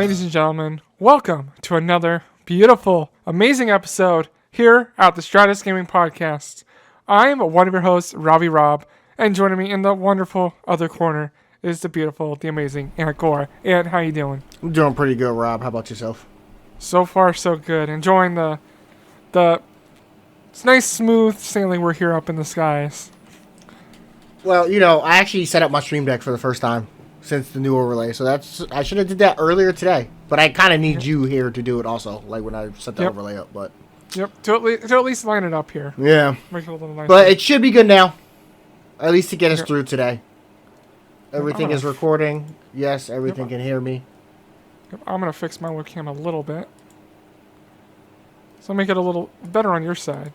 Ladies and gentlemen, welcome to another beautiful, amazing episode here at the Stratus Gaming Podcast. I'm one of your hosts, Robbie Rob, and joining me in the wonderful other corner is the beautiful, the amazing Aunt Cora. Aunt, how you doing? I'm doing pretty good, Rob. How about yourself? So far, so good. Enjoying the it's nice, smooth sailing we're here up in the skies. Well, you know, I actually set up my stream deck for the first time since the new overlay, so I should have did that earlier today. But I kind of need you here to do it also, like when I set the overlay up. But to at least line it up here. Yeah, make it a little nicer. But it should be good now, at least to get us through today. Everything is recording. Yes, everything can hear me. I'm gonna fix my webcam a little bit, so make it a little better on your side.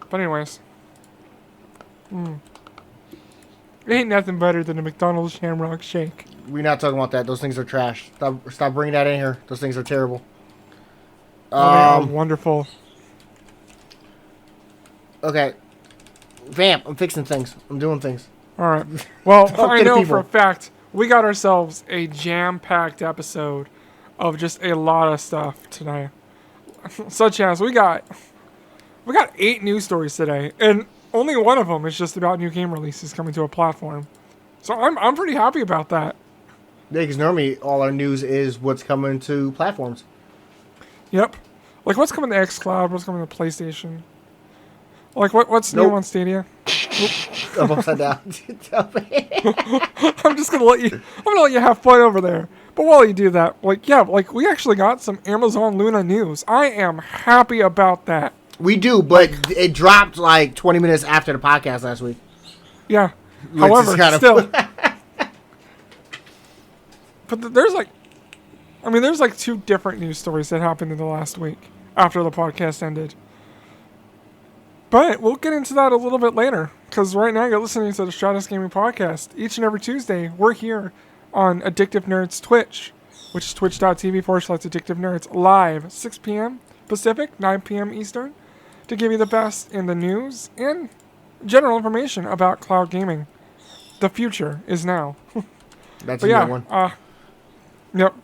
But anyways, it ain't nothing better than a McDonald's Shamrock Shake. We're not talking about that. Those things are trash. Stop bringing that in here. Those things are terrible. They are wonderful. Okay. Vamp, I'm fixing things. I'm doing things. Alright. Well, I know for a fact we got ourselves a jam-packed episode of just a lot of stuff tonight. Such as we got 8 news stories today, and only one of them is just about new game releases coming to a platform. So I'm pretty happy about that. Yeah, because normally all our news is what's coming to platforms. Yep. Like what's coming to xCloud, what's coming to PlayStation. Like what's new on Stadia? I'm upside down. I'm gonna let you have fun over there. But while you do that, like we actually got some Amazon Luna news. I am happy about that. We do, but it dropped like 20 minutes after the podcast last week. Yeah. Which however, still. But there's like 2 different news stories that happened in the last week after the podcast ended. But we'll get into that a little bit later, because right now you're listening to the Stratus Gaming Podcast. Each and every Tuesday, we're here on Addictive Nerds Twitch, which is twitch.tv/Addictive Nerds, live 6 p.m. Pacific, 9 p.m. Eastern, to give you the best in the news and general information about cloud gaming. The future is now. That's a good one. Yep.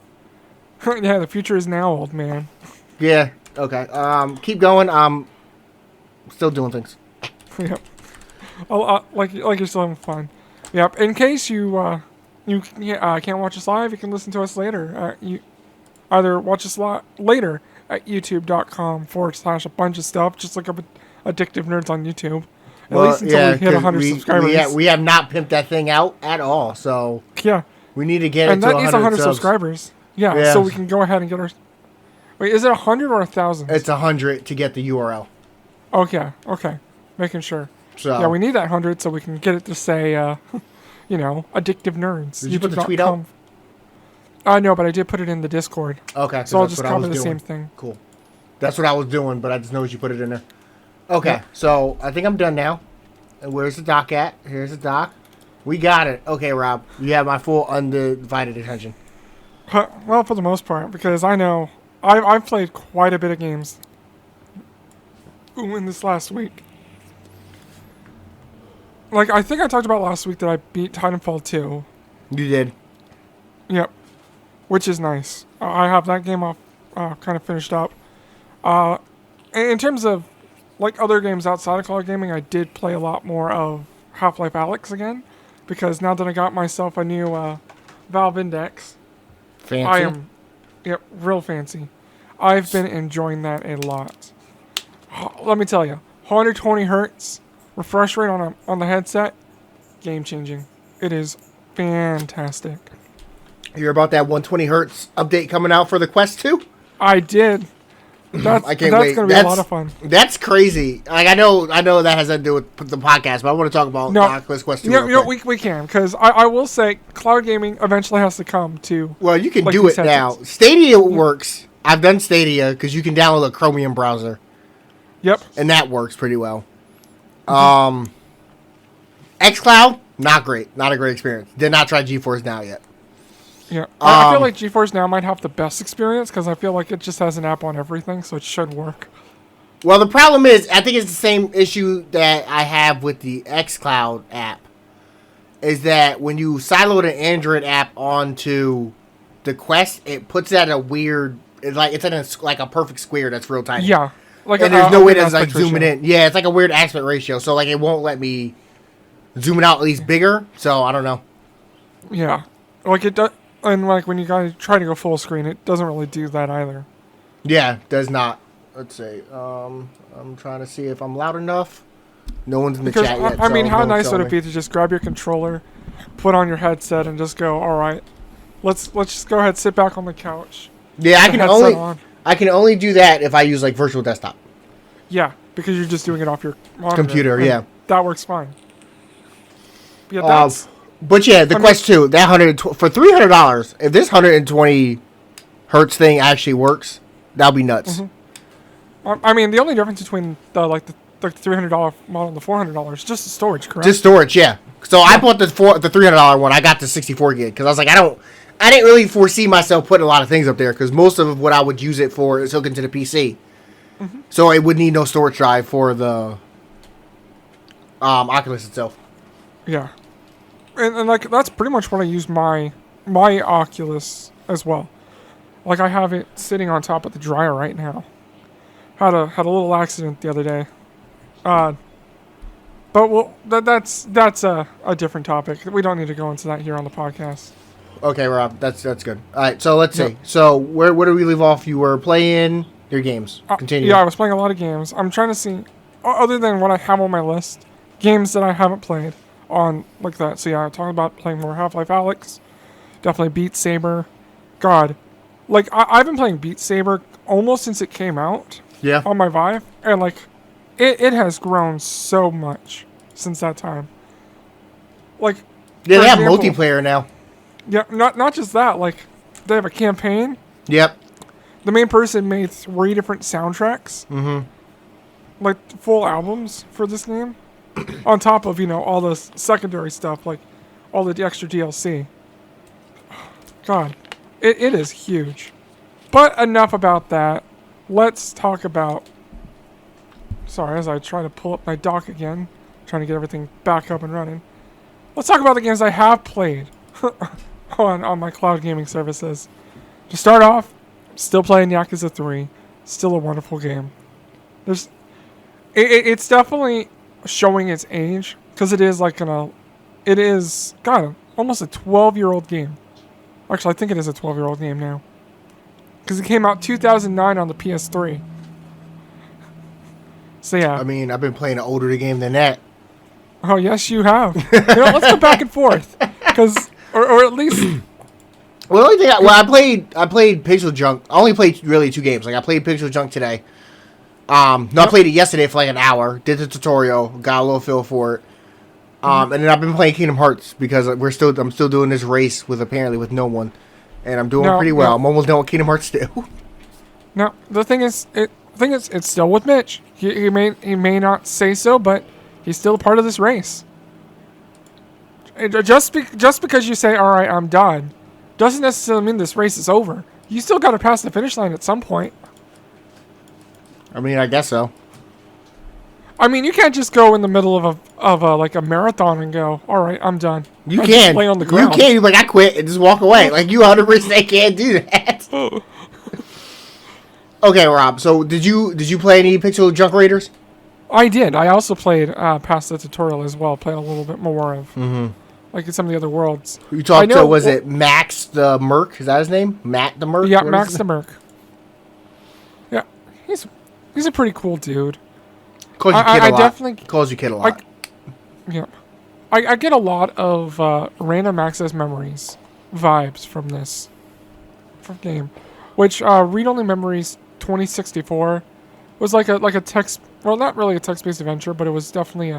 Yeah, the future is now, old man. Yeah. Okay. Keep going. Still doing things. Yep. Like you're still having fun. Yep. In case you can't watch us live, you can listen to us later. You either watch us later at youtube.com/a bunch of stuff. Just look up Addictive Nerds on YouTube. At least until we hit 100 subscribers. We have not pimped that thing out at all. So yeah, we need to get it to 100 and that needs 100 subscribers. Yeah, so we can go ahead and get our. Wait, is it 100 or 1,000? It's 100 to get the URL. Okay, making sure. So yeah, we need that 100 so we can get it to say, Addictive Nerds. Did you put the tweet out? No, but I did put it in the Discord. Okay, so I'll just comment the same thing. Cool. That's what I was doing, but I just noticed you put it in there. Okay, So I think I'm done now. And where's the doc at? Here's the doc. We got it. Okay, Rob, you have my full undivided attention. Well, for the most part, because I know I've played quite a bit of games in this last week. Like, I think I talked about last week that I beat Titanfall 2. You did. Yep. Which is nice. I have that game off, kind of finished up. In terms of, like, other games outside of cloud gaming, I did play a lot more of Half-Life Alyx again. Because now that I got myself a new Valve Index. Fancy? Real fancy. I've been enjoying that a lot. Let me tell you, 120 hertz refresh rate on the headset, game changing. It is fantastic. You hear about that 120 hertz update coming out for the Quest 2? I did. I can't wait. That's going to be a lot of fun. That's crazy. Like I know that has nothing to do with the podcast, but I want to talk about Oculus Quest 2. We can, because I will say cloud gaming eventually has to come to. Well, you can do it now. Stadia works. I've done Stadia because you can download a Chromium browser. Yep. And that works pretty well. xCloud, not great. Not a great experience. Did not try GeForce Now yet. Yeah. I feel like GeForce Now might have the best experience because I feel like it just has an app on everything, so it should work. Well, the problem is, I think it's the same issue that I have with the xCloud app. Is that when you siloed an Android app onto the Quest, it puts it at a weird, it's in like a perfect square that's real tiny. Yeah. Like and there's no way to like zoom it in. Yeah, it's like a weird aspect ratio. So like it won't let me zoom it out at least bigger. So I don't know. Yeah. Like it does, and like when you guys try to go full screen, it doesn't really do that either. Yeah, does not. Let's see. I'm trying to see if I'm loud enough. No one's in the chat yet. I mean, how nice would it be to just grab your controller, put on your headset, and just go, all right, let's just go ahead, sit back on the couch. Yeah, I can only do that if I use like virtual desktop. Yeah, because you're just doing it off your monitor. Computer, yeah. That works fine. Yeah, but yeah, the Quest 2, that for $300, if this 120 hertz thing actually works, that'll be nuts. Mm-hmm. I mean, the only difference between the $300 model and the $400 is just the storage, correct? Just storage, yeah. So I bought the $300 one. I got the 64 gig because I was like, I didn't really foresee myself putting a lot of things up there because most of what I would use it for is hooked into the PC. Mm-hmm. So it would need no storage drive for the Oculus itself. Yeah, and like that's pretty much what I use my Oculus as well. Like I have it sitting on top of the dryer right now. Had a little accident the other day. But well, that's a different topic. We don't need to go into that here on the podcast. Okay, Rob, that's good. All right, so let's see. So where do we leave off? You were playing your games. Continue. Yeah, I was playing a lot of games. I'm trying to see, other than what I have on my list, games that I haven't played on like that. So yeah, I'm talking about playing more Half-Life Alyx. Definitely Beat Saber. God, like I've been playing Beat Saber almost since it came out. Yeah. On my Vive, and like, it has grown so much since that time. Like, yeah, they have multiplayer now. Yeah, not just that. Like, they have a campaign. Yep. The main person made 3 different soundtracks. Mm-hmm. Like full albums for this game, on top of all the secondary stuff, like all the extra DLC. God, it is huge. But enough about that. Let's talk about... Sorry, as I try to pull up my dock again. Trying to get everything back up and running. Let's talk about the games I have played on my cloud gaming services. To start off, still playing Yakuza 3. Still a wonderful game. It's definitely showing its age. Because it is like it is, God, almost a 12-year-old game. Actually, I think it is a 12-year-old game now. Because it came out 2009 on the PS3. So yeah. I mean, I've been playing an older game than that. Oh yes, you have. Let's go back and forth, or at least. Well, the only thing I played Pixel Junk. I only played really 2 games. Like I played Pixel Junk today. I played it yesterday for like an hour. Did the tutorial, got a little feel for it. And then I've been playing Kingdom Hearts because I'm still doing this race with no one. And I'm doing pretty well. I'm almost done with Kingdom Hearts 2. No, the thing is, it's still with Mitch. He may not say so, but he's still a part of this race. Just because you say, all right, I'm done, doesn't necessarily mean this race is over. You still got to pass the finish line at some point. I mean, I guess so. I mean, you can't just go in the middle of a marathon and go, all right, I'm done. You can. Lay on the ground. You can. You're like, I quit and just walk away. Like, you 100% can't do that. Okay, Rob. So, did you play any Pixel Junk Raiders? I did. I also played past the tutorial as well. Played a little bit more of like in some of the other worlds. You talked to, was it Max the Merc? Is that his name? Matt the Merc? Yeah, Max the Merc. Yeah, he's a pretty cool dude. Calls you kid a lot. Definitely calls you kid a lot. I get a lot of random access memories vibes from this game, which Read Only Memories 2064 was like a text. Well, not really a text-based adventure, but it was definitely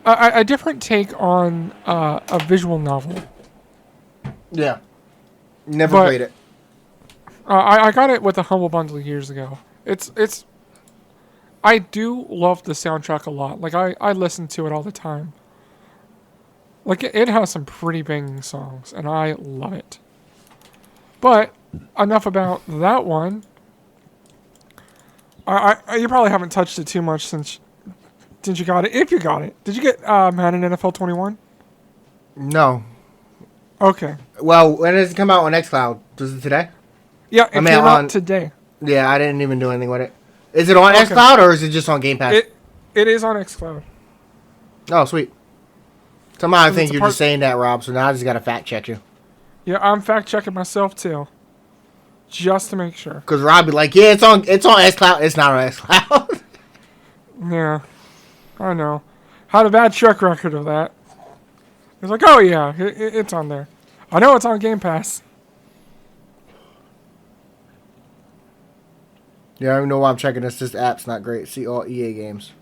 a different take on a visual novel. Yeah, never played it. I got it with a Humble Bundle years ago. It's. I do love the soundtrack a lot. Like I listen to it all the time. Like it has some pretty banging songs, and I love it. But enough about that one. You probably haven't touched it too much since you got it. If you got it, did you get Madden NFL 21? No. Okay. Well, when does it come out on xCloud? Does it today? Yeah, it came out today. Yeah, I didn't even do anything with it. Is it on Okay. xCloud or is it just on Game Pass? It is on xCloud. Oh, sweet. Somehow I think it's a you're just saying that, Rob, so now I just got to fact check you. Yeah, I'm fact checking myself too. Just to make sure. Because Rob be like, yeah, it's on xCloud. It's not on xCloud. Yeah. I know. Had a bad track record of that. It's like, oh yeah, it's on there. I know it's on Game Pass. Yeah, I don't even know why I'm checking this. This app's not great. See all EA games.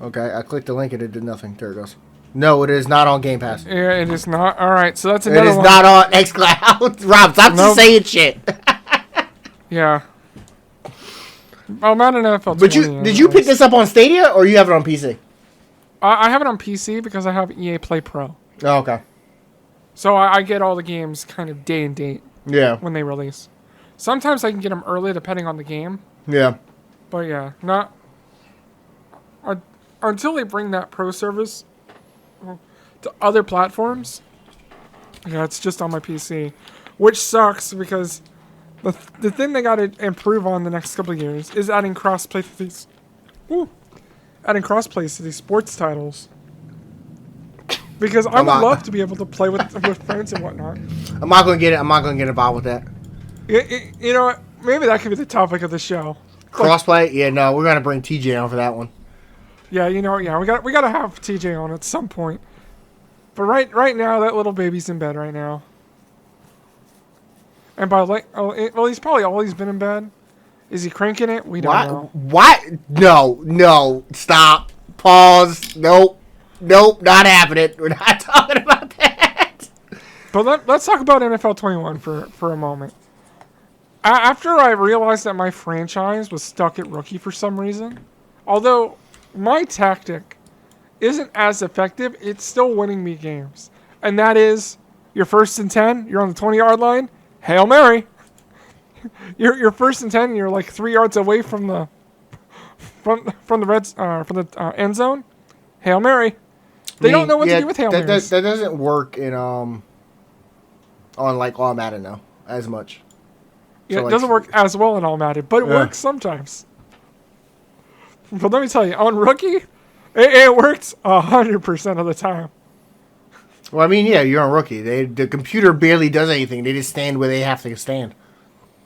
Okay, I clicked the link and it did nothing. There it goes. No, it is not on Game Pass. Yeah, it is not. All right, so that's another one. It is not on xCloud. Rob, stop just saying shit. Yeah. I'm not an NFL. But did you pick this up on Stadia or you have it on PC? I have it on PC because I have EA Play Pro. Oh, okay. So I get all the games kind of day and date. Yeah. When they release. Sometimes I can get them early depending on the game. Yeah. But yeah, not until they bring that Pro service to other platforms. Yeah, it's just on my PC, which sucks because the thing they got to improve on the next couple of years is adding crossplay to these. Adding crossplays to these sports titles. Because I would love to be able to play with friends and whatnot. I'm not gonna get it. I'm not gonna get involved with that. You know what? Maybe that could be the topic of the show. Crossplay? Yeah, no, we're gonna bring TJ on for that one. Yeah, you know, yeah, we got to have TJ on at some point. But right now, that little baby's in bed right now. And he's probably always been in bed. Is he cranking it? We don't know. What? No, stop, pause. Nope, not happening. We're not talking about that. But let's talk about NFL 21 for a moment. After I realized that my franchise was stuck at rookie for some reason, although my tactic isn't as effective, it's still winning me games. And that is, you're 1st and 10, you're on the 20-yard line, Hail Mary. You're 1st and 10, and you're like 3 yards away from the end zone. Hail Mary. They don't know what to do with Hail Marys. That doesn't work in on like All Madden though as much. Yeah, so it doesn't work as well in All Madden, but it works sometimes. But let me tell you, on rookie, it works 100% of the time. Well, I mean, yeah, you're on rookie. The computer barely does anything. They just stand where they have to stand.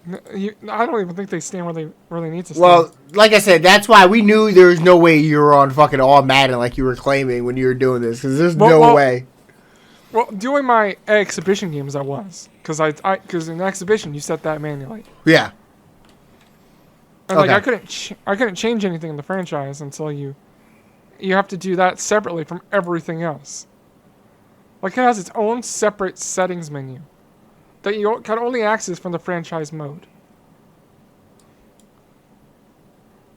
I don't even think they stand where they really need to stand. Well, like I said, that's why we knew there was no way you were on fucking All Madden like you were claiming when you were doing this, because there's no way. Well, doing my exhibition games, I was, because in exhibition you set that manually. Yeah. And I couldn't change anything in the franchise until you have to do that separately from everything else. Like, it has its own separate settings menu that you can only access from the franchise mode.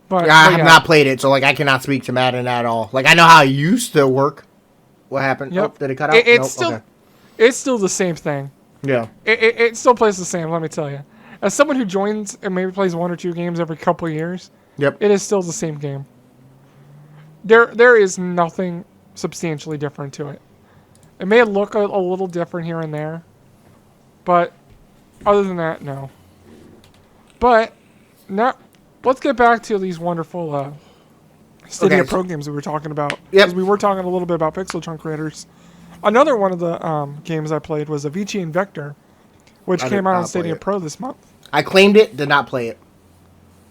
But I have not played it, so like I cannot speak to Madden at all. Like, I know how it used to work. What happened? Yep. Oh, did it cut out? It's still the same thing. Yeah. It still plays the same, let me tell you. As someone who joins and maybe plays 1 or 2 games every couple of years, yep, it is still the same game. There is nothing substantially different to it. It may look a little different here and there, but other than that, no. But now, let's get back to these wonderful Stadia Pro games we were talking about. Yep. Because we were talking a little bit about Pixel Chunk Raiders. Another one of the games I played was Avicii and Vector, which came out on Stadia Pro this month. I claimed it, did not play it.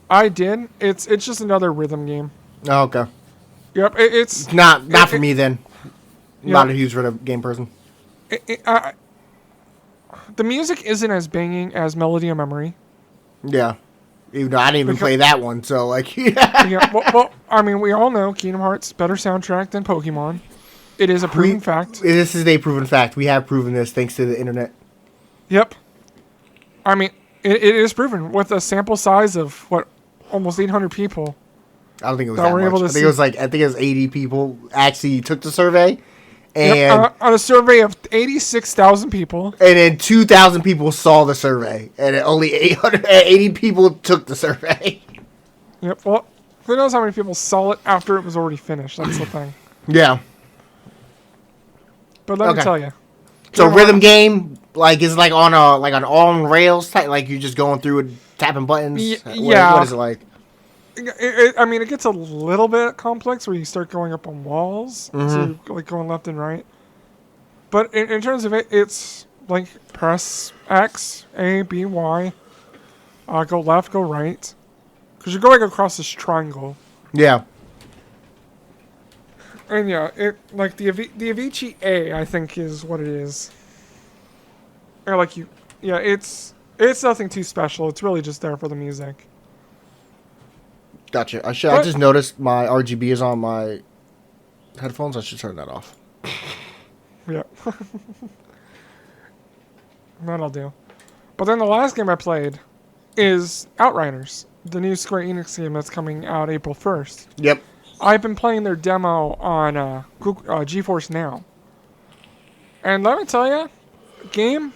I did. It's just another rhythm game. Oh, okay. Yep, it's not for me then. Not a huge rhythm game person. The music isn't as banging as Melody of Memory. Yeah. Even though I didn't even play that one, so like yeah. Well, I mean, we all know Kingdom Hearts better soundtrack than Pokemon. It is a proven fact. This is a proven fact. We have proven this thanks to the internet. Yep. I mean, it is proven with a sample size of almost 800 people. I don't think it was that much. I think it was 80 people actually took the survey. And on a survey of 86,000 people. And then 2,000 people saw the survey. And only 880 people took the survey. Yep. Well, who knows how many people saw it after it was already finished. That's the thing. Yeah. But let me tell you. So rhythm game, like, is like on an on rails type, like you're just going through and tapping buttons. Yeah. What is it like? I mean, it gets a little bit complex where you start going up on walls, so you're like going left and right. But in terms of it, it's like press X, A, B, Y, go left, go right, because you're going across this triangle. Yeah. And yeah, it like the Avicii A, I think, is what it is. Or like it's nothing too special. It's really just there for the music. Gotcha. I just noticed my RGB is on my headphones. I should turn that off. Yeah. That'll do. But then the last game I played is Outriders, the new Square Enix game that's coming out April 1st. Yep. I've been playing their demo on GeForce Now. And let me tell you, game,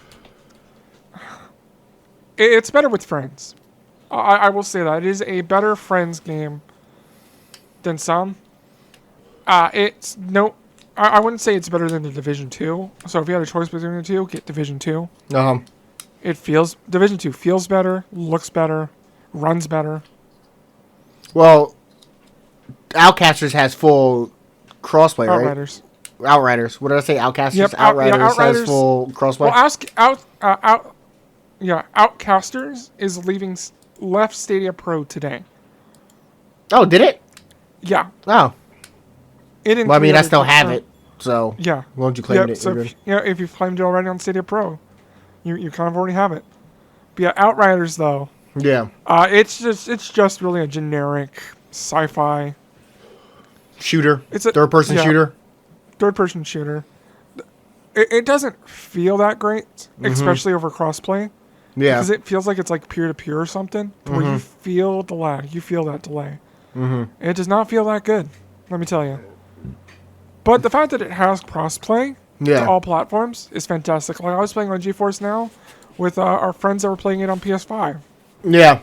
it's better with friends. I will say that. It is a better friends game than some. I wouldn't say it's better than the Division 2. So if you had a choice between the two, get Division 2. Division 2 feels better, looks better, runs better. Well, Outcasters has full crossplay, right? Outriders. What did I say? Outcasters. Yep, Outriders has full crossplay. Well, Outcasters is left Stadia Pro today. Oh, did it? Yeah. Oh. Well, I mean, I still have it, so yeah. Won't you claim it? So if you've claimed it already on Stadia Pro, you kind of already have it. But yeah, Outriders though. Yeah. It's just really a generic sci-fi shooter. It's a third-person shooter. Third-person shooter. It doesn't feel that great, especially over crossplay. Yeah. Because it feels like it's like peer-to-peer or something, where you feel the lag. You feel that delay. It does not feel that good, let me tell you. But the fact that it has crossplay to all platforms is fantastic. Like I was playing on GeForce Now with our friends that were playing it on PS5. Yeah.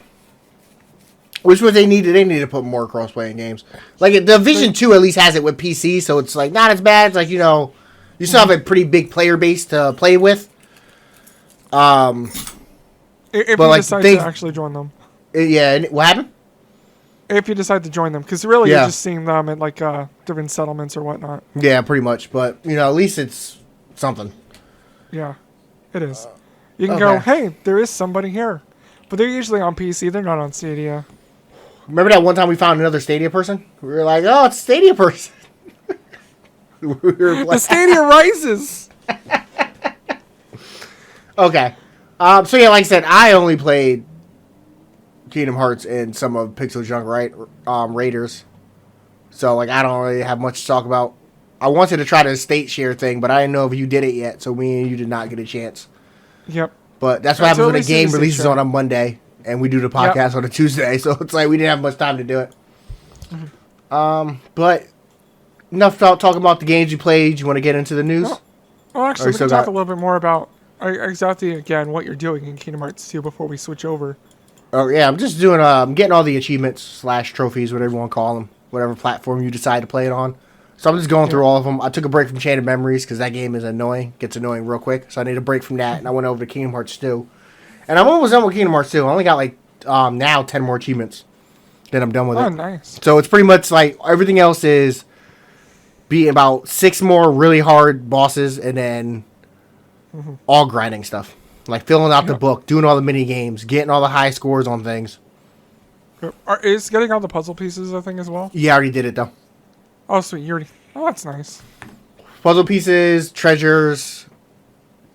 Which what they needed. They need to put more crossplay in games. Like Division 2 at least has it with PC, so it's like not as bad. It's like, you still have a pretty big player base to play with. If you decide to actually join them. Yeah, what happened? If you decide to join them, because really you're just seeing them at like different settlements or whatnot. Yeah, pretty much. But at least it's something. Yeah, it is. You can go, hey, there is somebody here, but they're usually on PC. They're not on Stadia. Remember that one time we found another Stadia person? We were like, oh, it's a Stadia person. The Stadia rises. Okay. So yeah, like I said, I only played Kingdom Hearts and some of Pixel Junk Raiders. So like I don't really have much to talk about. I wanted to try the estate share thing, but I didn't know if you did it yet, so me and you did not get a chance. Yep. But that's what happens when a game releases on a Monday and we do the podcast on a Tuesday, so it's like we didn't have much time to do it. But enough talking about the games you played. You want to get into the news? Well, actually, we can talk a little bit more about exactly, again, what you're doing in Kingdom Hearts 2 before we switch over. Oh, yeah, I'm just doing, I'm getting all the achievements / trophies, whatever you want to call them, whatever platform you decide to play it on. So I'm just going through all of them. I took a break from Enchanted Memories because that game is annoying, gets annoying real quick. So I need a break from that, and I went over to Kingdom Hearts 2. And I'm almost done with Kingdom Hearts 2. I only got, like, now 10 more achievements. Then I'm done with it. Oh, nice. So it's pretty much like everything else is beating about 6 more really hard bosses and then all grinding stuff. Like filling out the book, doing all the mini games, getting all the high scores on things. Is getting all the puzzle pieces a thing as well? Yeah, I already did it though. Oh, sweet. Oh, that's nice. Puzzle pieces, treasures,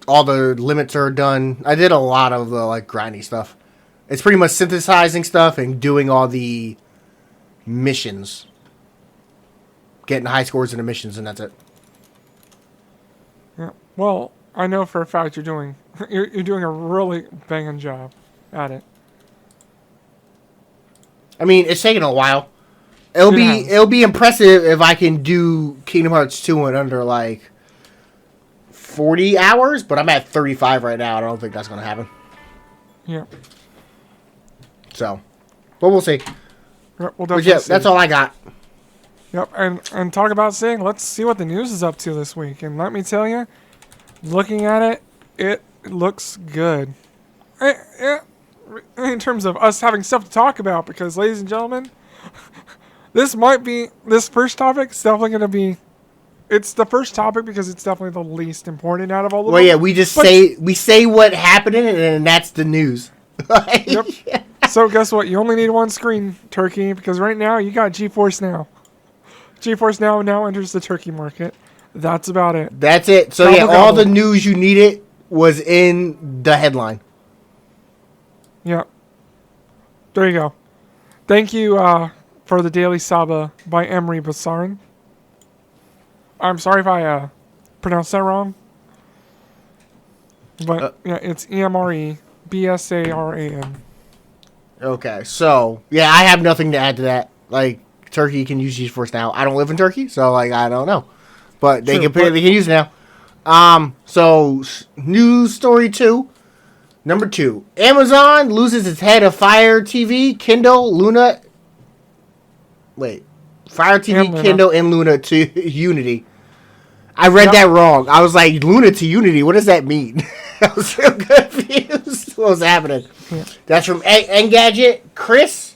all the limits are done. I did a lot of the like grindy stuff. It's pretty much synthesizing stuff and doing all the missions. Getting high scores in the missions, and that's it. Yeah. Well, I know for a fact you're doing a really banging job at it. I mean, it's taking a while. It'll be impressive if I can do Kingdom Hearts 2 in under like 40 hours, but I'm at 35 right now. I don't think that's going to happen. Yeah. So, but we'll see. We'll but yeah, that's all I got. Yep, and talk about saying, let's see what the news is up to this week. And let me tell you, looking at it, it looks good. In terms of us having stuff to talk about, because, ladies and gentlemen, this first topic is definitely going to be, it's the first topic because it's definitely the least important out of all of them. Well, yeah, we say what happened and then that's the news. Yep. So guess what? You only need one screen, Turkey, because right now you got GeForce Now. GeForce Now enters the Turkey market. That's about it. That's it. So Gobble, all gobble. the news you needed was in the headline. Yeah. There you go. Thank you for the Daily Saba by Emery Bassarin. I'm sorry if I pronounced that wrong. But yeah, it's EMRE-BSARAN. Okay, so yeah, I have nothing to add to that. Like, Turkey can use GeForce Now. I don't live in Turkey, so like I don't know, but they can use it now. So news story 2, number 2. Amazon loses its head of Fire TV, Kindle, Luna. Wait, Fire TV, Kindle, and Luna to Unity. I read that wrong. I was like, Luna to Unity. What does that mean? I was so confused. What was happening? Yeah. That's from Engadget. Chris.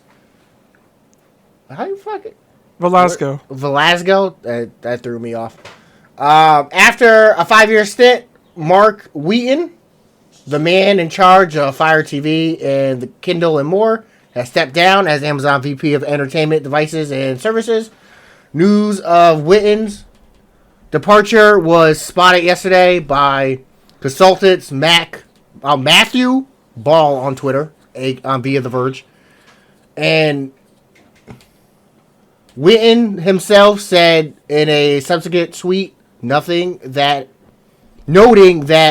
How you fucking Velasco. Velasco. That threw me off. After a 5-year stint, Mark Wheaton, the man in charge of Fire TV and the Kindle and more, has stepped down as Amazon VP of Entertainment Devices and Services. News of Wheaton's departure was spotted yesterday by consultants Matthew Ball on Twitter, via The Verge. And Wheaton himself said in a subsequent tweet, noting that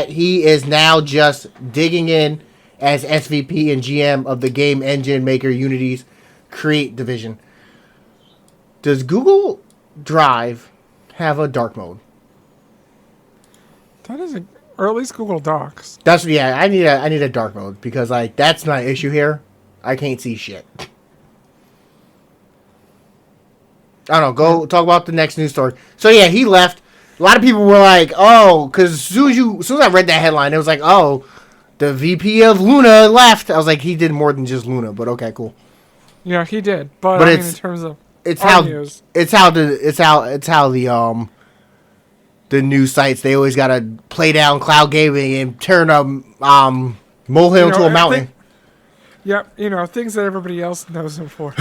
he is now just digging in as SVP and GM of the game engine maker Unity's Create division. Does Google Drive have a dark mode? That is or at least Google Docs. I need a dark mode because like that's my issue here. I can't see shit. I don't know. Go talk about the next news story. So yeah, he left. A lot of people were like, "Oh," because as soon as I read that headline, it was like, "Oh, the VP of Luna left." I was like, he did more than just Luna, but okay, cool. Yeah, he did. But I mean, in terms of news, it's how the news sites, they always gotta play down cloud gaming and turn a molehill into a mountain. Yep, things that everybody else knows him for.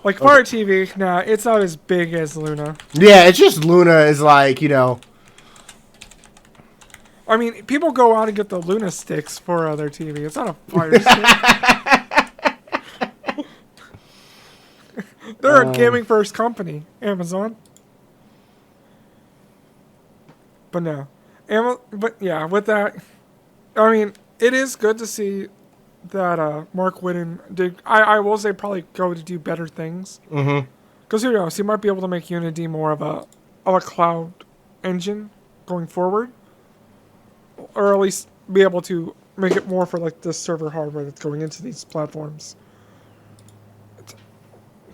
Like Fire TV, nah, it's not as big as Luna. Yeah, it's just Luna is like, I mean, people go out and get the Luna sticks for their TV. It's not a Fire stick. They're a gaming first company, Amazon. But no. But yeah, with that, I mean, it is good to see that Mark Whitten did. I will say probably go to do better things. Mm-hmm. Because who knows, he might be able to make Unity more of a cloud engine going forward, or at least be able to make it more for like the server hardware that's going into these platforms.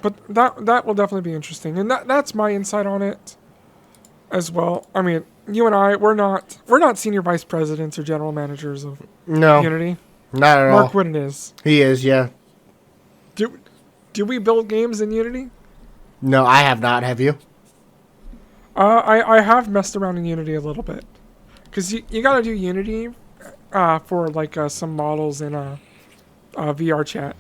But that will definitely be interesting, and that's my insight on it as well. I mean, you and I, we're not senior vice presidents or general managers of Unity. Not at all. Mark Whitten is. He is, yeah. Do we build games in Unity? No, I have not. Have you? I have messed around in Unity a little bit, because you got to do Unity for like some models in VR chat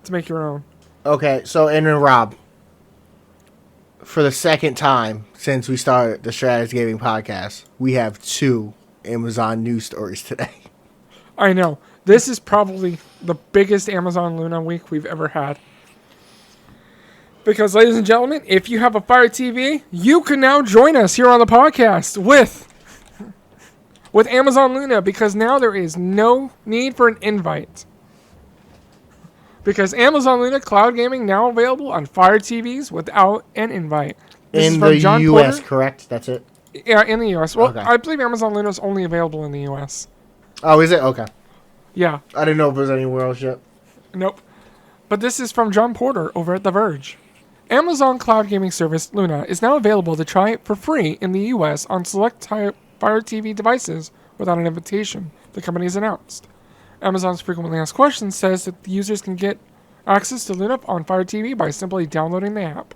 to make your own. Okay, so and then Rob, for the second time since we started the Stratus Gaming Podcast, we have 2 Amazon news stories today. I know. This is probably the biggest Amazon Luna week we've ever had. Because, ladies and gentlemen, if you have a Fire TV, you can now join us here on the podcast with Amazon Luna, because now there is no need for an invite. Because Amazon Luna Cloud Gaming now available on Fire TVs without an invite. This in the U.S., Porter. Correct? That's it? Yeah, in the U.S. Well, okay. I believe Amazon Luna is only available in the U.S. Oh, is it? Okay. Yeah. I didn't know if it was anywhere else yet. Nope. But this is from John Porter over at The Verge. Amazon cloud gaming service Luna is now available to try for free in the US on select Fire TV devices without an invitation, the company has announced. Amazon's frequently asked questions says that the users can get access to Luna on Fire TV by simply downloading the app.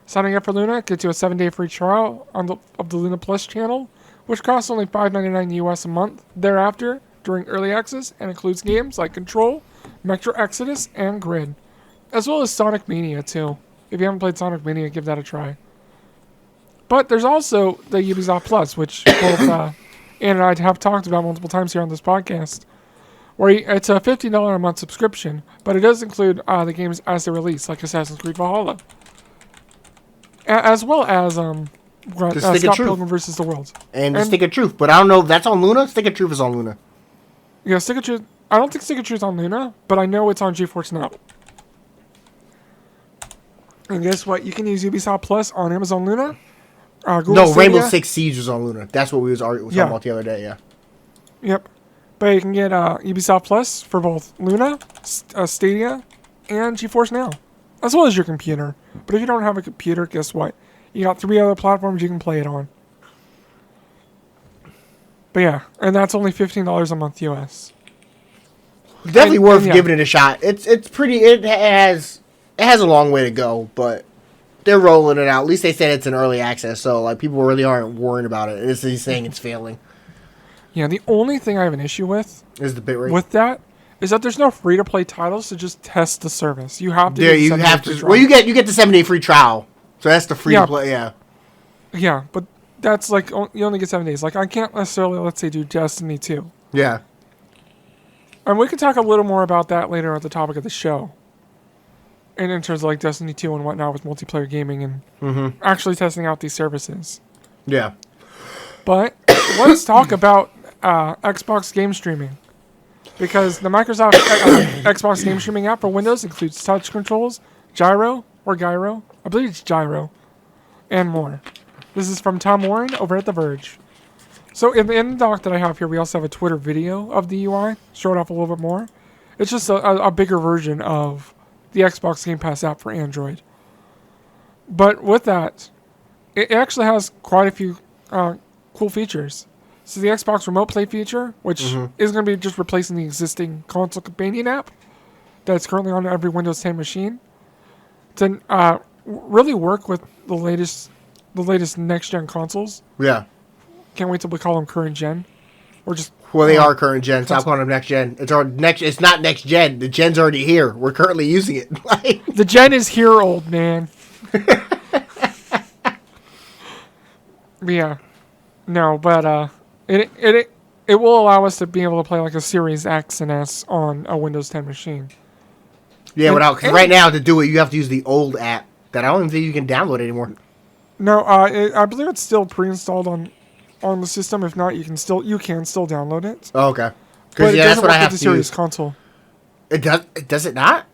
Signing up for Luna gets you a 7-day free trial of the Luna Plus channel, which costs only $5.99 US a month. Thereafter, during early access, and includes games like Control, Metro Exodus, and Grid, as well as Sonic Mania too. If you haven't played Sonic Mania, give that a try. But there's also the Ubisoft Plus, which both Ann and I have talked about multiple times here on this podcast, where it's a $50 a month subscription, but it does include the games as they release, like Assassin's Creed Valhalla, as well as Scott Pilgrim vs. the World. And Stick of Truth, but I don't know if that's on Luna. Stick of Truth is on Luna. Yeah, Stick of Truth. I don't think Stick of Truth is on Luna, but I know it's on GeForce Now. And guess what? You can use Ubisoft Plus on Amazon Luna. Google Stadia. Rainbow Six Siege was on Luna. That's what we was talking about the other day, yeah. Yep. But you can get Ubisoft Plus for both Luna, Stadia, and GeForce Now, as well as your computer. But if you don't have a computer, guess what? You got 3 other platforms you can play it on. But yeah, and that's only $15 a month US. Definitely worth giving it a shot. It's pretty. It has a long way to go, but they're rolling it out. At least they said it's in early access, so like people really aren't worrying about it. It's just saying it's failing. Yeah, the only thing I have an issue with is the bitrate. With that is that there's no free to play titles to just test the service. You have to. Yeah, you have to. Well, you get the 7-day free trial, so that's the free to play. Yeah. Yeah, but that's like you only get 7 days. Like I can't necessarily, let's say, do Destiny 2. Yeah. And we can talk a little more about that later at the topic of the show. And in terms of like Destiny 2 and whatnot with multiplayer gaming and actually testing out these services. Yeah. But let's talk about Xbox game streaming. Because the Microsoft Xbox game streaming app for Windows includes touch controls, gyro, I believe it's gyro, and more. This is from Tom Warren over at The Verge. So in the doc that I have here, we also have a Twitter video of the UI, show it off a little bit more. It's just a bigger version of the Xbox Game Pass app for Android. But with that, it actually has quite a few cool features. So the Xbox Remote Play feature, which is going to be just replacing the existing console companion app that's currently on every Windows 10 machine, to really work with the latest next-gen consoles. Yeah. Can't wait till we call them current gen. Or just they are current gen. Stop calling them next gen. It's not next gen. The gen's already here. We're currently using it. The gen is here, old man. Yeah. No, but it will allow us to be able to play like a Series X and S on a Windows 10 machine. Yeah, because right now to do it, you have to use the old app that I don't even think you can download anymore. No, I believe it's still pre-installed on the system. If not, you can still download it. Oh, okay. But yeah, that's what I have to use. Series console. It does. Does it not?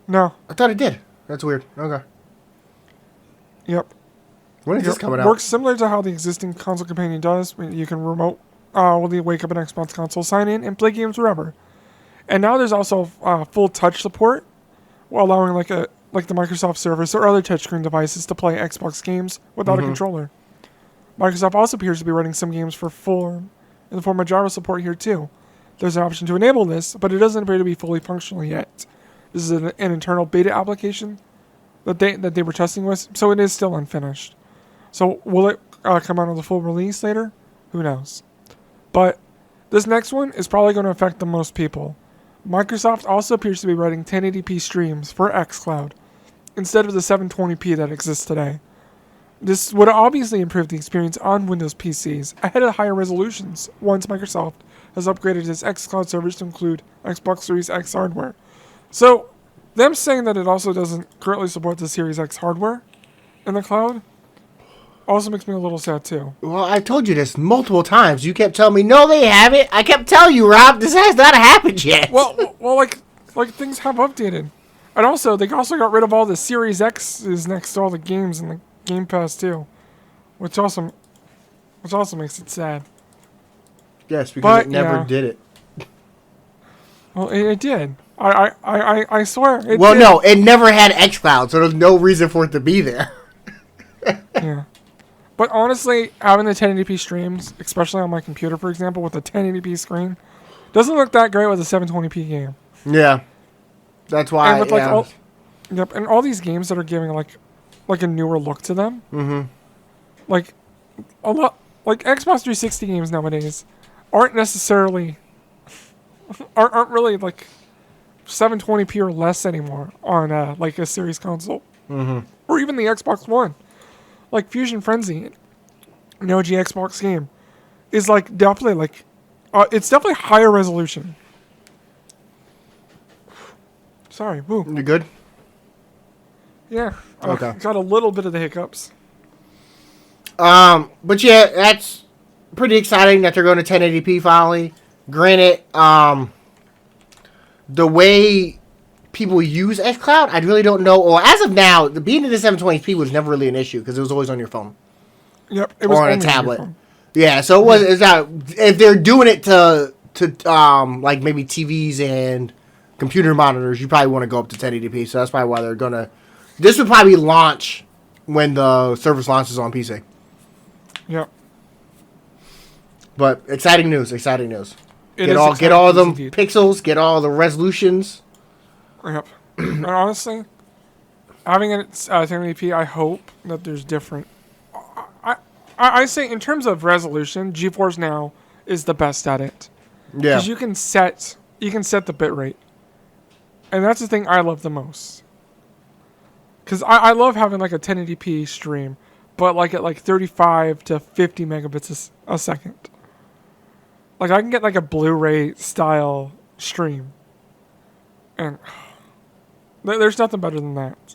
No. I thought it did. That's weird. Okay. Yep. When is this coming out? Works similar to how the existing console companion does. You can remote when you wake up an Xbox console, sign in, and play games wherever. And now there's also full touch support, while allowing like the Microsoft Surface or other touchscreen devices to play Xbox games without a controller. Microsoft also appears to be running some games in the form of gyro support here too. There's an option to enable this, but it doesn't appear to be fully functional yet. This is an internal beta application that they were testing with, so it is still unfinished. So will it come out on the full release later? Who knows? But this next one is probably going to affect the most people. Microsoft also appears to be running 1080p streams for xCloud instead of the 720p that exists today. This would obviously improve the experience on Windows PCs ahead of higher resolutions once Microsoft has upgraded its xCloud servers to include Xbox Series X hardware. So, them saying that it also doesn't currently support the Series X hardware in the cloud also makes me a little sad too. Well, I told you this multiple times. You kept telling me, no, they haven't. I kept telling you, Rob, this has not happened yet. Well, like things have updated. And also, they also got rid of all the Series X's next to all the games in the Game Pass too. Which also makes it sad. Yes, because it never did it. Well, it did. I swear. Well, no, it never had xCloud, so there's no reason for it to be there. Yeah. But honestly, having the 1080p streams, especially on my computer, for example, with a 1080p screen, doesn't look that great with a 720p game. Yeah. That's why, and with yep, and all these games that are giving like a newer look to them. Mm-hmm. Like a lot, like Xbox 360 games nowadays aren't necessarily aren't really like 720p or less anymore on like a series console, or even the Xbox One. Like Fusion Frenzy, an OG Xbox game, is like definitely like it's definitely higher resolution. Sorry, woo. You good? Yeah. Okay. Got a little bit of the hiccups. But yeah, that's pretty exciting that they're going to 1080p finally. Granted, the way people use xCloud, I really don't know. Well, as of now, the being in the 720p was never really an issue because it was always on your phone. Yep, it was or on a only tablet. On your phone. Yeah, so it was. It's not, if they're doing it to like maybe TVs and computer monitors, you probably want to go up to 1080p. So that's probably why they're gonna. This would probably launch when the service launches on PC. Yep. But exciting news! Exciting news. Get all them indeed. pixels. Get all the resolutions. Yep. And honestly, having it 1080p, I hope that there's different. I say in terms of resolution, GeForce Now is the best at it. Yeah. Because you can set the bitrate, and that's the thing I love the most. Because I love having like a 1080p stream, but like at like 35 to 50 megabits a second. Like I can get like a Blu-ray style stream, and there's nothing better than that.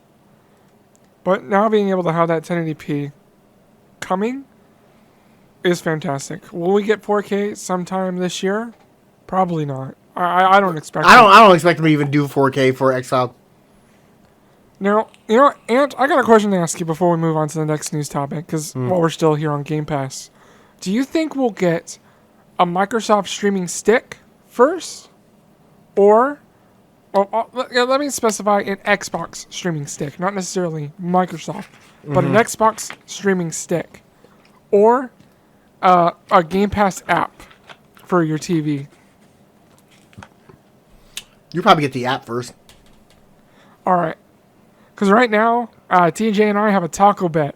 But now being able to have that 1080p coming is fantastic. Will we get 4K sometime this year? Probably not. I don't expect. I don't expect them to even do 4K for xCloud. Now, you know, Ant, I got a question to ask you before we move on to the next news topic, because while we're still here on Game Pass, do you think we'll get a Microsoft streaming stick first, or let me specify an Xbox streaming stick, not necessarily Microsoft, but an Xbox streaming stick, or a Game Pass app for your TV? You probably get the app first. All right. Because right now, TJ and I have a taco bet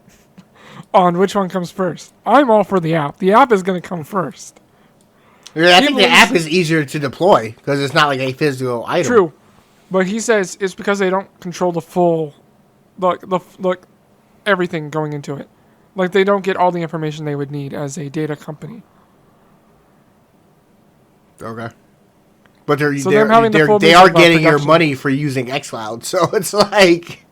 on which one comes first. I'm all for the app. The app is going to come first. Yeah, I think the app is easier to deploy because it's not like a physical item. True. But he says it's because they don't control the full, like everything going into it. Like they don't get all the information they would need as a data company. Okay. But they are vision getting your production. money for using xCloud, so it's like.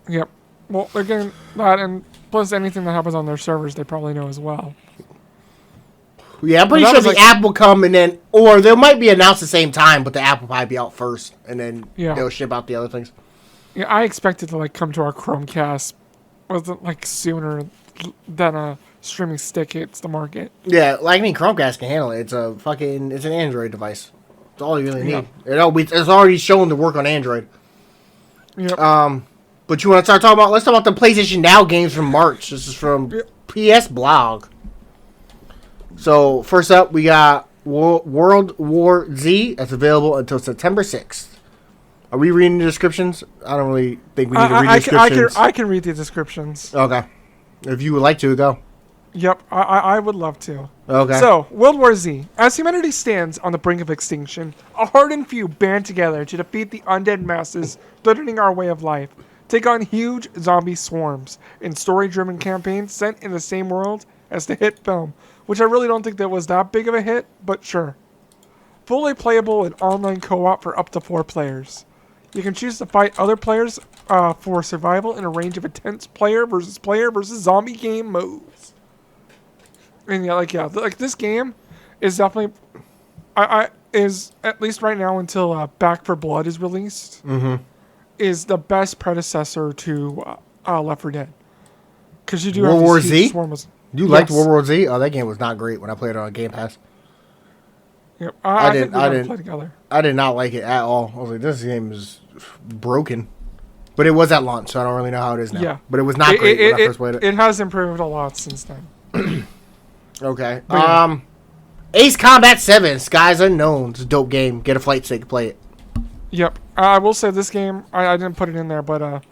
Yep. Well, they're getting that, and plus anything that happens on their servers, they probably know as well. Yeah, I'm pretty sure the app will come and then, or they might be announced at the same time, but the app will probably be out first, and then they'll ship out the other things. Yeah, I expect it to like come to our Chromecast, like sooner than a streaming stick hits the market. Yeah, like Chromecast can handle it. It's an Android device. That's all you really need. It's already shown to work on Android. Yep. But you want to let's talk about the PlayStation Now games from March. This is from PS Blog. So first up, we got World War Z. That's available until September 6th. Are we reading the descriptions? I don't really think we need to read the descriptions. I can read the descriptions. Okay. If you would like to, go. Yep, I would love to. Okay. So, World War Z. As humanity stands on the brink of extinction, a hardened few band together to defeat the undead masses threatening our way of life. Take on huge zombie swarms in story-driven campaigns set in the same world as the hit film, which I really don't think that was that big of a hit, but sure. Fully playable in online co-op for up to 4 players. You can choose to fight other players for survival in a range of intense player versus zombie game modes. And like this game is definitely, is at least right now until Back 4 Blood is released, is the best predecessor to Left 4 Dead. Because you do World have War these Z. swarms. You liked World War Z? Oh, that game was not great when I played it on Game Pass. Yep. I think didn't. we I gotta didn't. play together. I did not like it at all. I was like, this game is broken. But it was at launch, so I don't really know how it is now. Yeah. But it was not great when I first played it. It has improved a lot since then. Okay. But yeah. Ace Combat 7, Skies Unknown. It's a dope game. Get a flight stick, play it. Yep. I will say this game, I didn't put it in there, but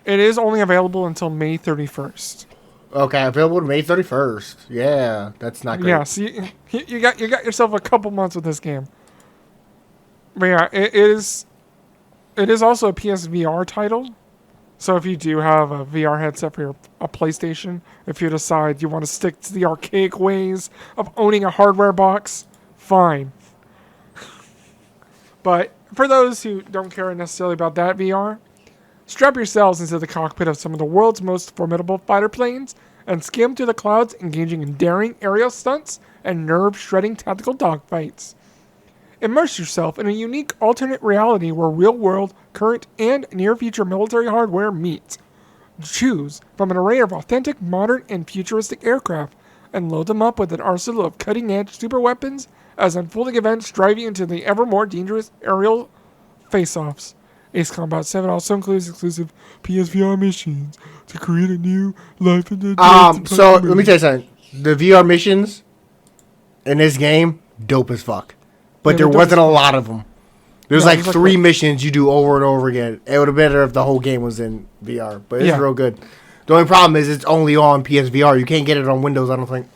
it is only available until May 31st. Okay, available May 31st. Yeah, that's not great. Yeah, so you got yourself a couple months with this game. But yeah, it is also a PSVR title. So if you do have a VR headset for a PlayStation, if you decide you want to stick to the archaic ways of owning a hardware box, fine. But for those who don't care necessarily about that VR, strap yourselves into the cockpit of some of the world's most formidable fighter planes and skim through the clouds, engaging in daring aerial stunts and nerve-shredding tactical dogfights. Immerse yourself in a unique alternate reality where real-world, current, and near-future military hardware meet. Choose from an array of authentic, modern, and futuristic aircraft and load them up with an arsenal of cutting-edge superweapons as unfolding events drive you into the ever more dangerous aerial face-offs. Ace Combat 7 also includes exclusive PSVR missions to create a new life in the So let me tell you something. The VR missions in this game, dope as fuck. But there wasn't a lot of them. There's like 3 missions you do over and over again. It would have been better if the whole game was in VR, but it's real good. The only problem is it's only on PSVR. You can't get it on Windows, I don't think.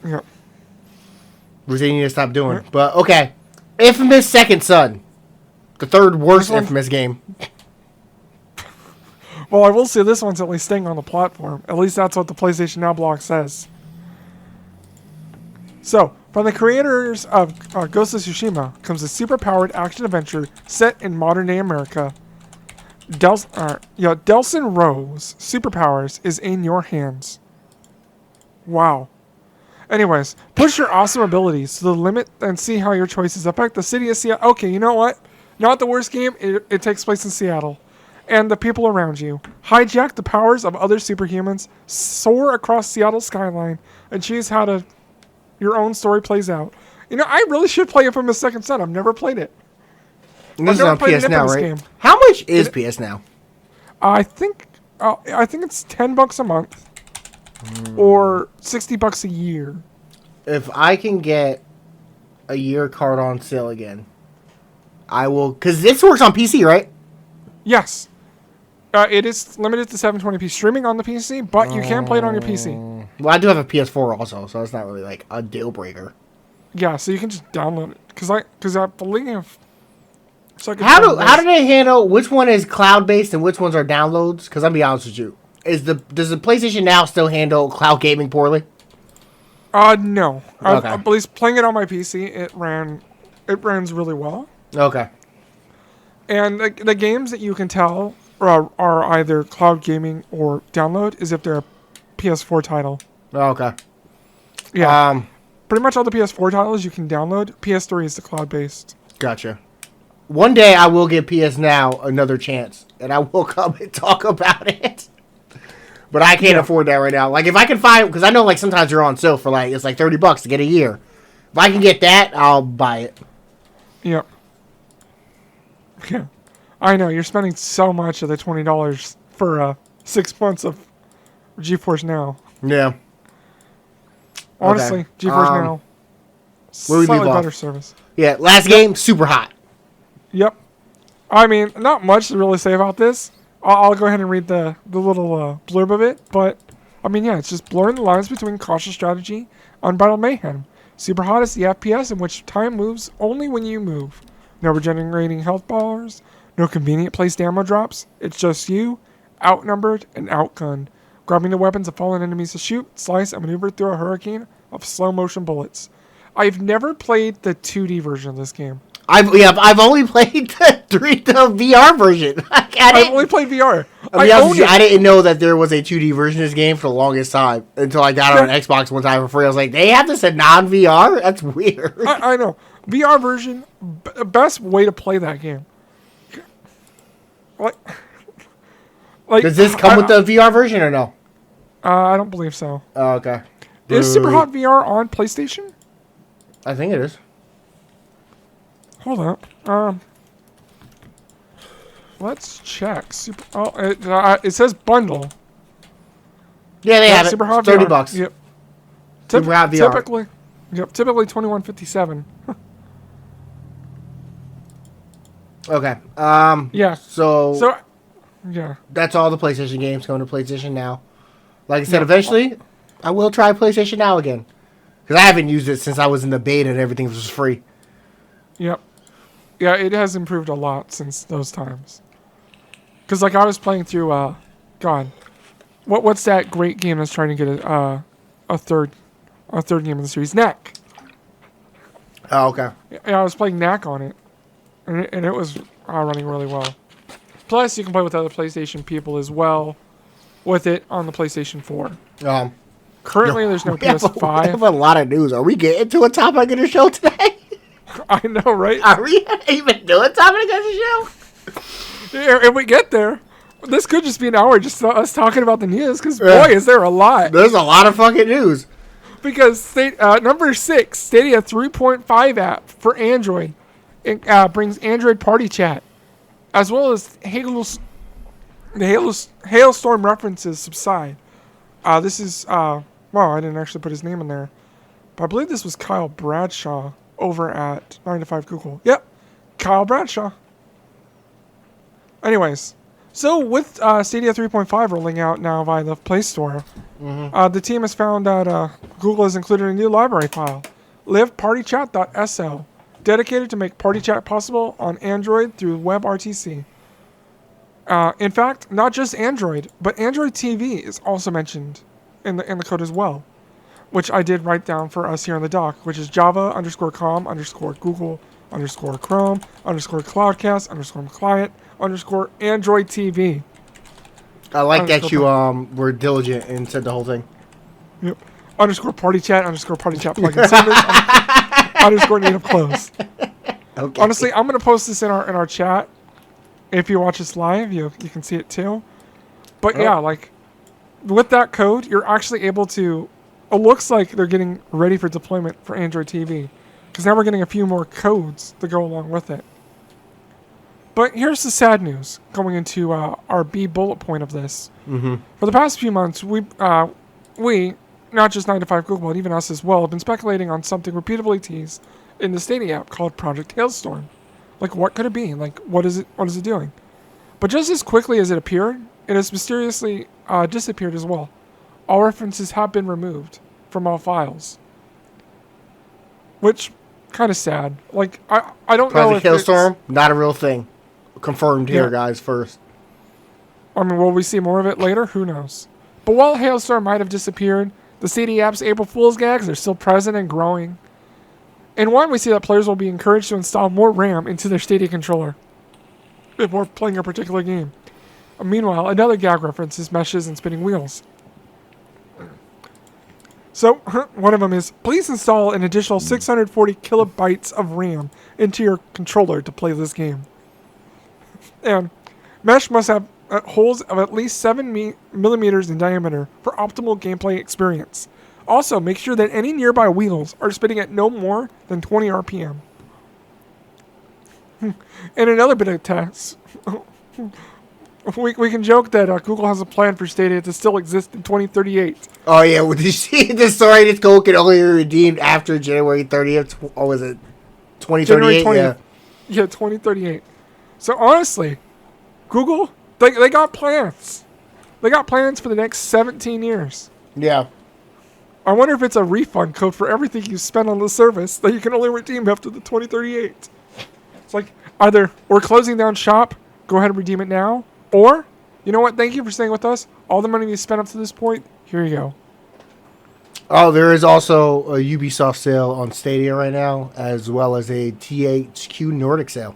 Yeah. Which they need to stop doing. But okay. Infamous Second Son. The third worst Infamous game. Well, I will say this one's at least staying on the platform. At least that's what the PlayStation Now blog says. So, from the creators of Ghost of Tsushima comes a super-powered action-adventure set in modern-day America. Delson Rowe's superpowers is in your hands. Wow. Anyways, push your awesome abilities to the limit and see how your choices affect the city of Seattle. Okay, you know what? Not the worst game. It takes place in Seattle. And the people around you. Hijack the powers of other superhumans, soar across Seattle's skyline, and choose how your own story plays out. You know, I really should play Infamous Second Son. I've never played it. And this is on PS Now, right? Game. How much is PS Now? I think it's $10 a month or $60 a year. If I can get a year card on sale again, I will. Because this works on PC, right? Yes. It is limited to 720p streaming on the PC, but you can play it on your PC. Well, I do have a PS4 also, so it's not really like a deal breaker. Yeah, so you can just download it. Because I believe. How do they handle which one is cloud based and which ones are downloads? Because I'll be honest with you, does the PlayStation Now still handle cloud gaming poorly? No. Okay. At least playing it on my PC, it runs really well. Okay. And the games that you can tell are either cloud gaming or download is if they're a PS4 title. Okay. Yeah. Pretty much all the PS4 titles you can download. PS3 is the cloud-based. Gotcha. One day I will give PS Now another chance, and I will come and talk about it. But I can't afford that right now. Like, if I can find... Because I know, like, sometimes you're on sale for, like... It's like $30 to get a year. If I can get that, I'll buy it. Yep. Yeah. I know, you're spending so much of the $20 for 6 months of GeForce Now. Yeah. Honestly, okay. GeForce Now, slightly better service. Yeah, last game, super hot. Yep. I mean, not much to really say about this. I'll go ahead and read the little blurb of it, but, I mean, yeah, it's just blurring the lines between cautious strategy, unbridled mayhem. Super hot is the FPS in which time moves only when you move. No regenerating health bars, no convenient placed ammo drops. It's just you, outnumbered and outgunned, grabbing the weapons of fallen enemies to shoot, slice, and maneuver through a hurricane of slow motion bullets. I've never played the 2D version of this game. I've only played the VR version. I've only played VR. I didn't know that there was a 2D version of this game for the longest time until I got it on Xbox one time for free. I was like, they have this in non-VR? That's weird. I know. VR version, best way to play that game. Like, does this come with the VR version or no? I don't believe so. Oh, okay. Is Super Hot VR on PlayStation? I think it is. Hold up. Let's check. It says bundle. Yeah, they have it. Super Hot $30. VR. Yep. Super Hot VR. Typically $21.57. Okay. Yeah. So yeah. that's all the PlayStation games coming to PlayStation Now. Like I said, eventually, I will try PlayStation Now again. Because I haven't used it since I was in the beta and everything was free. Yep. Yeah, it has improved a lot since those times. Because, like, I was playing through, God. What's that great game that's trying to get a third game in the series? Knack. Oh, okay. Yeah, I was playing Knack on it. And it was running really well. Plus, you can play with other PlayStation people as well with it on the PlayStation 4. Currently, there's no PS5. We have a lot of news. Are we getting to a topic of the show today? I know, right? Are we even doing topic of the show? Yeah, if we get there, this could just be an hour just us talking about the news, because, boy, is there a lot. There's a lot of fucking news. Because number 6, Stadia 3.5 app for Android. It brings Android Party Chat, as well as Hailstorm references subside. This is, well, I didn't actually put his name in there, but I believe this was Kyle Bradshaw over at 9 to 5 Google. Yep, Kyle Bradshaw. Anyways, so with Stadia 3.5 rolling out now via the Play Store, the team has found that Google has included a new library file, livepartychat.sl, dedicated to make party chat possible on Android through WebRTC. In fact, not just Android, but Android TV is also mentioned in the code as well, which I did write down for us here on the doc, which is Java_com_Google_Chrome_Cloudcast_client_Android TV. I like that you were diligent and said the whole thing. Yep. _party chat plugin service _native close. Okay. Honestly, I'm gonna post this in our chat. If you watch this live, you can see it too. But yeah, like with that code, you're actually able to. It looks like they're getting ready for deployment for Android TV, because now we're getting a few more codes to go along with it. But here's the sad news going into our B bullet point of this. Mm-hmm. For the past few months, we, not just 9 to 5 Google, but even us as well, have been speculating on something repeatedly teased in the Stadia app called Project Hailstorm. Like, what could it be? Like, what is it doing? But just as quickly as it appeared, it has mysteriously disappeared as well. All references have been removed from all files. Which, kind of sad. Like, I don't know if Project Hailstorm, not a real thing. Confirmed here, guys, first. I mean, will we see more of it later? Who knows? But while Hailstorm might have disappeared, the Stadia app's April Fool's gags are still present and growing. In one, we see that players will be encouraged to install more RAM into their Stadia controller before playing a particular game. Meanwhile, another gag reference is meshes and spinning wheels. So, one of them is, please install an additional 640 kilobytes of RAM into your controller to play this game. And mesh must have holes of at least 7 millimeters in diameter for optimal gameplay experience. Also, make sure that any nearby wheels are spinning at no more than 20 RPM. And another bit of text. We can joke that Google has a plan for Stadia to still exist in 2038. Oh, yeah. Well, did you see the story that code can only be redeemed after January 30th? Or was it 2038? Yeah, 2038. So, honestly, Google, they got plans. They got plans for the next 17 years. Yeah. I wonder if it's a refund code for everything you spent on the service that you can only redeem after the 2038. It's like, either we're closing down shop, go ahead and redeem it now, or, you know what, thank you for staying with us. All the money you spent up to this point, here you go. Oh, there is also a Ubisoft sale on Stadia right now, as well as a THQ Nordic sale.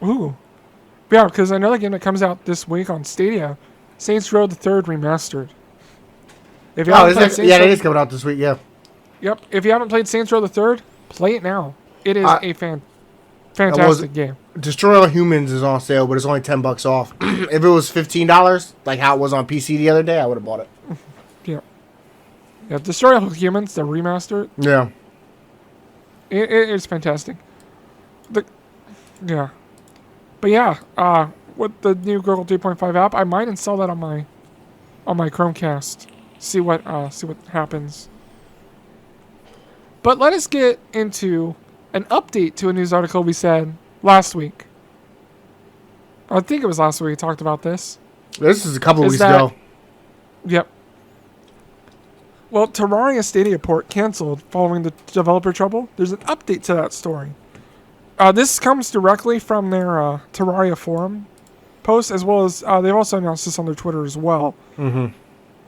Ooh. Yeah, because another game that comes out this week on Stadia, Saints Row the Third Remastered. If you it is coming out this week, yeah. Yep. If you haven't played Saints Row the Third, play it now. It is a fantastic game. Destroy All Humans is on sale, but it's only $10 off. If it was $15, like how it was on PC the other day, I would have bought it. Yeah. Yeah, Destroy All Humans, the remaster. Yeah. It's fantastic. The yeah, but yeah, with the new Google 3.5 app, I might install that on my Chromecast. See what happens. But let us get into an update to a news article we said last week. I think it was last week we talked about this. This is a couple of weeks ago. Yep. Well, Terraria Stadia port canceled following the developer trouble. There's an update to that story. This comes directly from their Terraria forum post, as well as they've also announced this on their Twitter as well. Mm-hmm.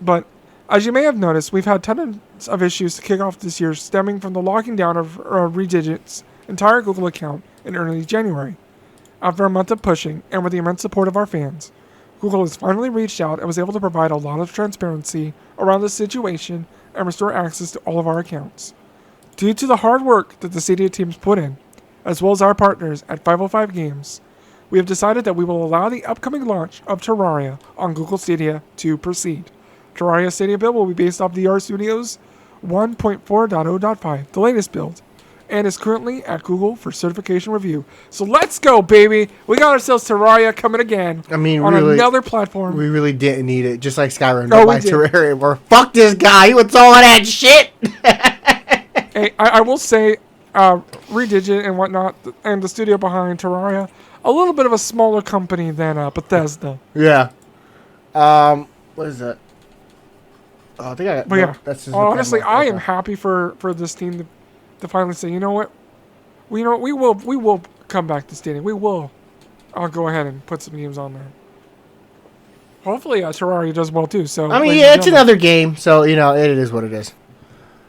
But as you may have noticed, we've had tons of issues to kick off this year stemming from the locking down of Redigit's entire Google account in early January. After a month of pushing, and with the immense support of our fans, Google has finally reached out and was able to provide a lot of transparency around the situation and restore access to all of our accounts. Due to the hard work that the Stadia teams put in, as well as our partners at 505 Games, we have decided that we will allow the upcoming launch of Terraria on Google Stadia to proceed. Terraria Stadia build will be based off DR Studios 1.4.0.5, the latest build, and is currently at Google for certification review. So let's go, baby! We got ourselves Terraria coming again. I mean, on really, another platform. We really didn't need it, just like Skyrim. No, by we did. Terraria. Or fuck this guy. He was all of that shit. Hey, I will say, Redigit and whatnot, and the studio behind Terraria, a little bit of a smaller company than Bethesda. Yeah. What is that? Oh, I think I got. But yeah, that's just honestly, I am okay. happy for this team to finally say, you know what, we will come back to Stadia. We will. I'll go ahead and put some games on there. Hopefully, Terraria does well too. So I mean, ladies yeah, and it's gentlemen. another game, so you know it is what it is.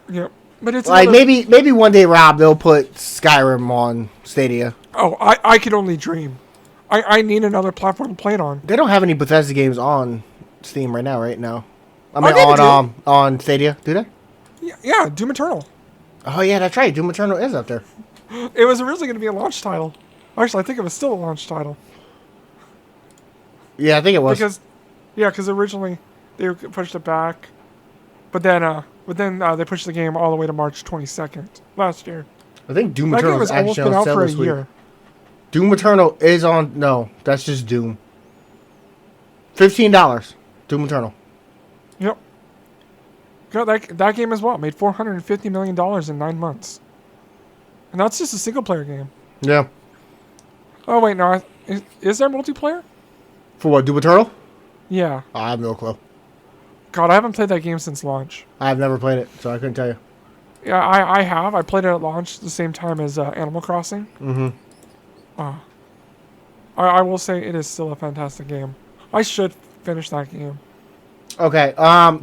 Yeah, but it's Like another, maybe one day, Rob, they'll put Skyrim on Stadia. Oh, I could only dream. I need another platform to play it on. They don't have any Bethesda games on Steam right now, right? No. I mean, maybe do. on Stadia, do they? Yeah, Doom Eternal. Oh yeah, that's right. Doom Eternal is up there. It was originally going to be a launch title. Actually, I think it was still a launch title. Yeah, I think it was. Because originally they pushed it back, but then they pushed the game all the way to March 22nd last year. I think Doom That Eternal game is has almost actually been on out sale for a this week. year. Doom Eternal is on. No, that's just Doom. $15. Doom Eternal. Yep. God, that game as well made $450 million in 9 months, and that's just a single player game. Yeah. Oh wait, no, is there multiplayer? For what? Doom Eternal? Yeah. I have no clue. God, I haven't played that game since launch. I've never played it, so I couldn't tell you. Yeah, I have. I played it at launch the same time as Animal Crossing. Mm-hmm. I will say it is still a fantastic game. I should finish that game. Okay.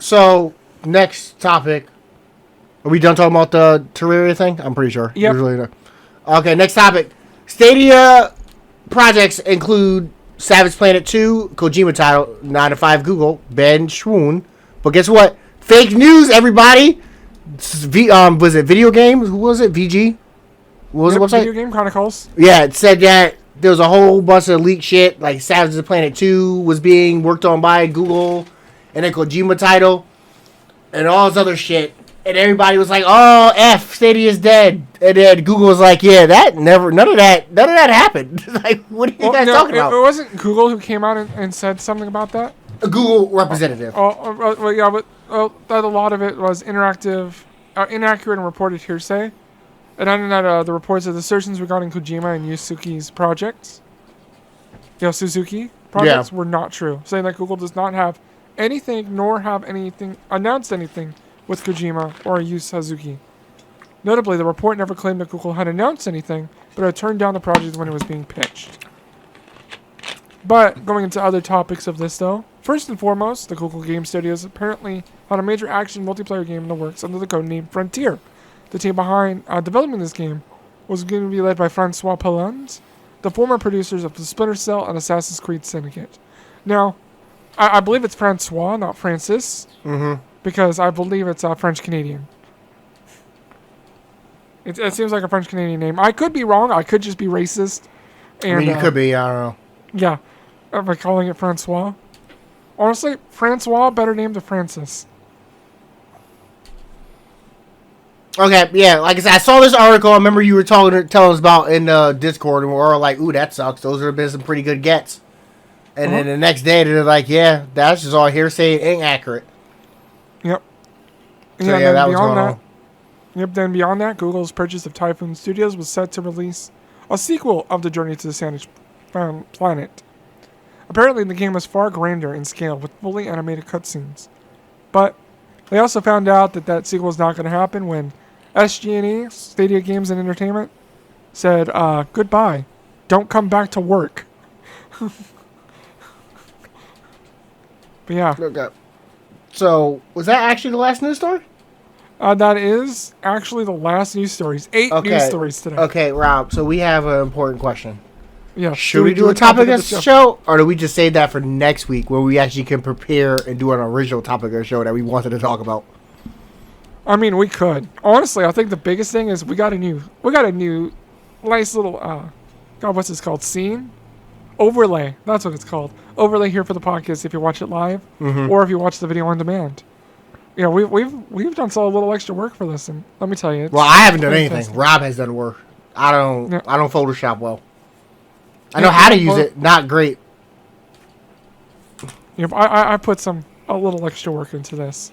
So next topic. Are we done talking about the Terraria thing? I'm pretty sure. Yep. Really done. Okay. Next topic. Stadia projects include Savage Planet 2, Kojima title, 9 to 5 Google, Ben Schwoon. But guess what? Fake news, everybody. Was it Video Games? Who was it? VG? What was the website? Video Game Chronicles. Yeah, it said that there was a whole bunch of leaked shit, like Savage Planet 2 was being worked on by Google, and then Kojima title, and all this other shit. And everybody was like, "Oh, Stadia's dead." And then Google was like, "Yeah, none of that happened." Like, what are you guys talking about? It wasn't Google who came out and said something about that. A Google representative. Well, yeah, but that a lot of it was inaccurate and reported hearsay. And then that the reports of the assertions regarding Kojima and Suzuki projects were not true, saying that Google does not have anything nor have announced anything with Kojima or Yu Suzuki. Notably, the report never claimed that Google had announced anything, but had turned down the project when it was being pitched. But going into other topics of this, though, first and foremost, the Google Game Studios apparently had a major action multiplayer game in the works under the codename Frontier. The team behind developing this game was going to be led by Francois Pallans, the former producers of the Splinter Cell and Assassin's Creed Syndicate. Now, I believe it's Francois, not Francis, because I believe it's French-Canadian. It seems like a French-Canadian name. I could be wrong. I could just be racist. And, I mean, you could be. I don't know. Yeah, by calling it Francois. Honestly, Francois, better name than Francis. Okay, yeah, like I said, I saw this article. I remember you were telling us about in Discord, and we were all like, "Ooh, that sucks. Those have been some pretty good gets." And then the next day, they're like, "Yeah, that's just all hearsay and inaccurate." Yep. So yeah, that was going on. Yep. Then beyond that, Google's purchase of Typhoon Studios was set to release a sequel of the Journey to the Sandwich Planet. Apparently, the game was far grander in scale with fully animated cutscenes, but they also found out that sequel is not going to happen when SG&E, Stadia Games and Entertainment, said, goodbye. Don't come back to work. But yeah. Okay. So, was that actually the last news story? That is actually the last news stories. 8 news stories today. Okay, Rob, so we have an important question. Yeah. Should we do a topic of the show? Or do we just save that for next week where we actually can prepare and do an original topic of the show that we wanted to talk about? I mean, we could. Honestly, I think the biggest thing is we got a new nice little, God, what's this called? Scene? Overlay. That's what it's called. Overlay here for the podcast if you watch it live or if you watch the video on demand. Yeah, we've done a little extra work for this, and let me tell you. Well, I haven't done anything. Rob has done work. I don't Photoshop well. I know how to use it. Not great. Yep, I put a little extra work into this.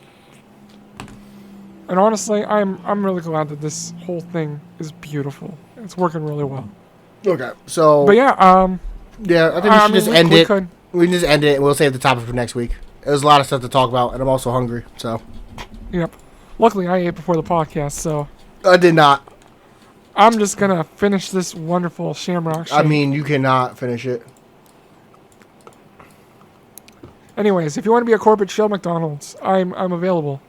And honestly, I'm really glad that this whole thing is beautiful. It's working really well. Okay, so. But yeah, yeah, I think we should just end it. We can just end it, and we'll save the topic for next week. There's a lot of stuff to talk about, and I'm also hungry, so. Yep. Luckily, I ate before the podcast, so. I did not. I'm just gonna finish this wonderful shamrock shake. I mean, you cannot finish it. Anyways, if you want to be a corporate shill McDonald's, I'm available.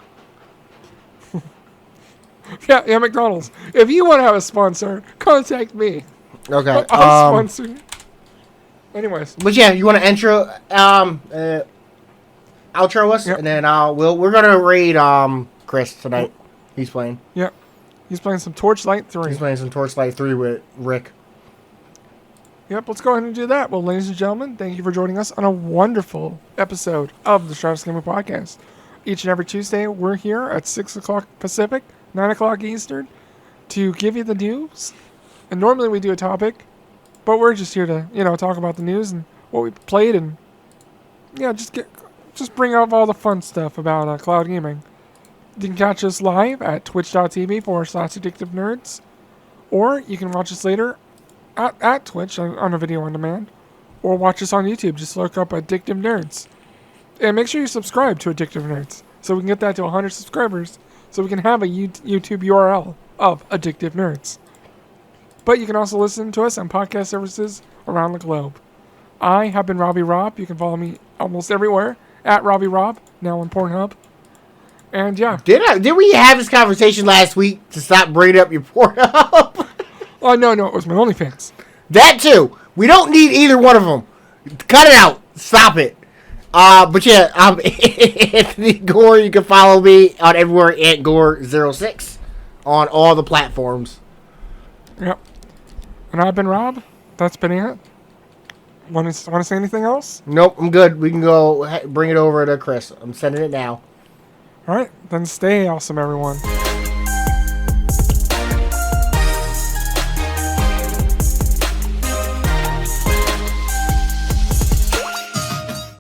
yeah, McDonald's. If you want to have a sponsor, contact me. Okay. I'll sponsor you. Anyways. But yeah, you want to outro us, and then we're gonna raid Chris tonight. He's playing. Yep. He's playing some Torchlight 3. He's playing some Torchlight 3 with Rick. Yep, let's go ahead and do that. Well, ladies and gentlemen, thank you for joining us on a wonderful episode of the Stratus Gaming Podcast. Each and every Tuesday, we're here at 6 o'clock Pacific, 9 o'clock Eastern, to give you the news. And normally we do a topic, but we're just here to, talk about the news and what we played and, just bring up all the fun stuff about cloud gaming. You can catch us live at twitch.tv/addictivenerds, or you can watch us later at Twitch on a video on demand, or watch us on YouTube. Just look up Addictive Nerds. And make sure you subscribe to Addictive Nerds so we can get that to 100 subscribers so we can have a YouTube URL of Addictive Nerds. But you can also listen to us on podcast services around the globe. I have been Robbie Rob. You can follow me almost everywhere at Robbie Rob, now on Pornhub. And yeah. Did we have this conversation last week to stop bringing up your Pornhub? Oh, no, it was my OnlyFans. That too. We don't need either one of them. Cut it out. Stop it. But yeah, I'm Anthony Gore. You can follow me on everywhere at Gore06 on all the platforms. Yep. And I've been Rob. That's been it. Want to say anything else? Nope, I'm good. We can go bring it over to Chris. I'm sending it now. All right, then stay awesome, everyone.